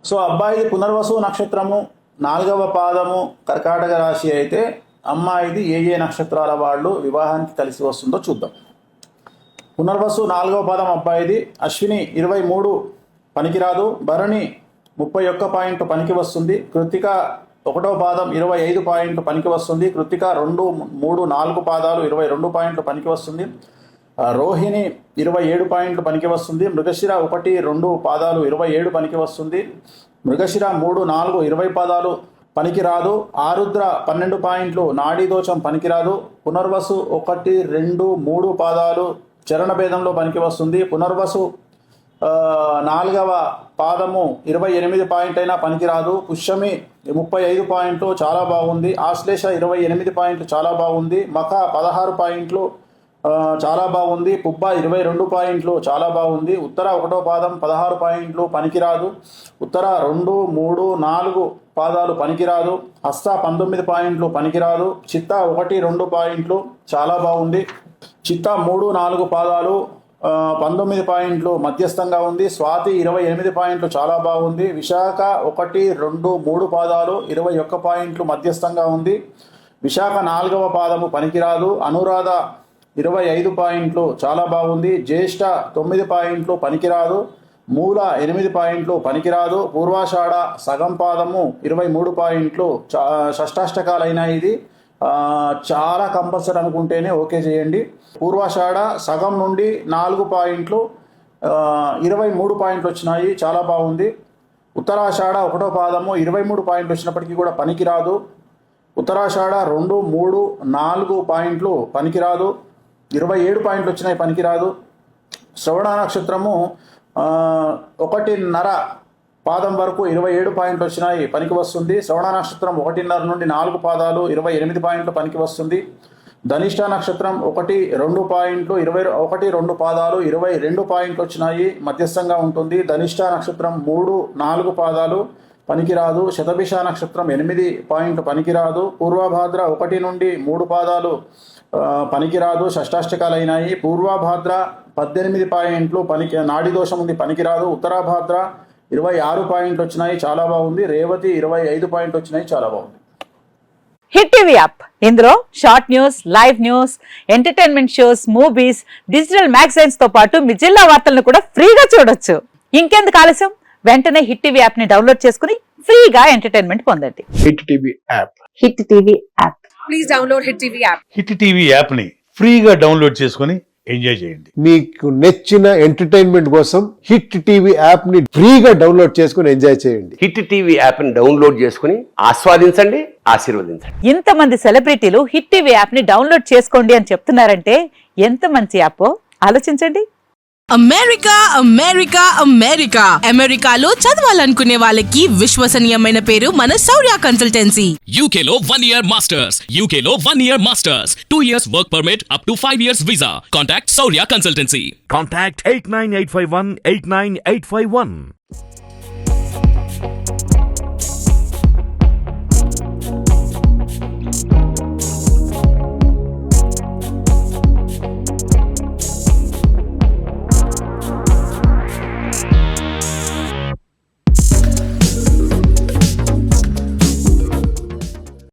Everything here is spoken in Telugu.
సో అబ్బాయిది పునర్వసు నక్షత్రము 4వ పాదము కర్కాటక రాశి అయితే అమ్మాయిది ఏ నక్షత్రాల వాళ్ళు వివాహానికి కలిసి వస్తుందో చూద్దాం. పునర్వసు 4వ పాదం అబ్బాయిది, అశ్విని 23 పనికిరాదు, భరణి 31 పాయింట్ పనికి వస్తుంది, కృత్తిక 1వ పాదం 25 పాయింట్ పనికి వస్తుంది, కృత్తిక 2, 3, 4 పాదాలు 22 పాయింట్లు పనికి వస్తుంది, రోహిణి 27 పాయింట్లు పనికి వస్తుంది, మృగశిర 1, 2 పాదాలు 27 పనికి వస్తుంది, మృగశిర 3, 4, 20 పాదాలు పనికిరాదు, ఆరుద్ర 12 పాయింట్లు నాడీ దోషం పనికిరాదు, పునర్వసు 1, 2, 3 పాదాలు చరణ భేదంలో పనికి వస్తుంది, పునర్వసు 4వ పాదము 28 పాయింట్ అయినా పనికిరాదు, పుష్యమి 35 పాయింట్లు చాలా బాగుంది, ఆశ్లేష 28 పాయింట్లు చాలా బాగుంది, మఖ 16 పాయింట్లు చాలా బాగుంది, పుబ్బ 22 పాయింట్లు చాలా బాగుంది, ఉత్తర 1వ పాదం 16 పాయింట్లు పనికిరాదు, ఉత్తర 2, 3, 4 పాదాలు పనికిరాదు, హస్త 19 పాయింట్లు పనికిరాదు, చిత్త 1, 2 పాయింట్లు చాలా బాగుంది, చిత్త 3, 4 పాదాలు 19 పాయింట్లు మధ్యస్థంగా ఉంది, స్వాతి 28 పాయింట్లు చాలా బాగుంది, విశాఖ 1, 2, 3 పాదాలు 21 పాయింట్లు మధ్యస్థంగా ఉంది, విశాఖ 4వ పాదము పనికిరాదు, అనురాధ 25 పాయింట్లు చాలా బాగుంది, జ్యేష్ఠ 9 పాయింట్లు పనికిరాదు, మూల 8 పాయింట్లు పనికిరాదు, పూర్వాషాఢ సగం పాదము 23 పాయింట్లు షష్టాష్టకాలైన ఇది చాలా కంపల్సరీ అనుకుంటేనే ఓకే చేయండి. పూర్వాషాఢ సగం నుండి 4 పాయింట్లు 23 పాయింట్లు వచ్చినాయి, చాలా బాగుంది. ఉత్తరాషాఢ 1వ పాదము 23 పాయింట్లు వచ్చినప్పటికీ కూడా పనికిరాదు, ఉత్తరాషాఢ 2, 3, 4 పాయింట్లు పనికిరాదు, 27 పాయింట్లు వచ్చినాయి పనికిరాదు. శ్రవణ నక్షత్రము 1.5 పాదం వరకు 27 పాయింట్లు వచ్చినాయి పనికి వస్తుంది, శ్రవణ నక్షత్రం 1.5 నుండి 4 పాదాలు 28 పాయింట్లు పనికి వస్తుంది, ధనిష్ట నక్షత్రం 1, 2 పాయింట్లు 21, 2 పాదాలు 22 పాయింట్లు వచ్చినాయి మధ్యస్థంగా ఉంటుంది, ధనిష్ట నక్షత్రం 3, 4 పాదాలు పనికిరాదు, శతభిష నక్షత్రం 8 పాయింట్లు పనికిరాదు, పూర్వభాద్ర 1 నుండి 3 పాదాలు పనికిరాదు, షష్టాష్టకాలైనాయి, పూర్వభాద్ర 18 పాయింట్లు నాడీ దోషం ఉంది పనికిరాదు, ఉత్తరాభాద్ర 26 పాయింట్లు వచ్చినాయి చాలా బాగుంది, రేవతి 25 పాయింట్లు వచ్చినాయి చాలా బాగుంది. హిట్ టీవీ యాప్, ఇందులో short news, live news, entertainment shows, movies, digital magazines తో పాటు మీ జిల్లా వార్తలను కూడా ఫ్రీగా చూడొచ్చు. ఇంకెందుకు ఆలస్యం, వెంటనే హిట్ టీవీ యాప్ ని డౌన్లోడ్ చేసుకుని ఫ్రీగా ఎంటర్టైన్మెంట్ పొందండి. Hit TV app. Hit TV app. Please download hit TV app. Hit TV app ని ఫ్రీగా డౌన్లోడ్ చేసుకుని ఎంజాయ్ చేయండి. మీకు నచ్చిన ఎంటర్టైన్మెంట్ కోసం హిట్ టీవీ యాప్ ని ఫ్రీగా డౌన్లోడ్ చేసుకుని ఎంజాయ్ చేయండి. హిట్ టీవీ యాప్ ని డౌన్లోడ్ చేసుకుని ఆస్వాదించండి, ఆశీర్వదించండి. ఇంతమంది సెలబ్రిటీలు హిట్ టీవీ యాప్ ని డౌన్లోడ్ చేసుకోండి అని చెప్తున్నారంటే ఎంత మంచి యాప్ ఆలోచించండి. అమెరికా అమెరికా అమెరికా అమెరికాలో చదవాలనుకునే వాళ్ళకి విశ్వసనీయమైన పేరు మన శౌర్య కన్సల్టెన్సీ. UK లో 1 year masters, UK లో 1 year masters, 2 years work permit up to 5 years visa. Contact Saurya Consultancy. Contact 89851 89851.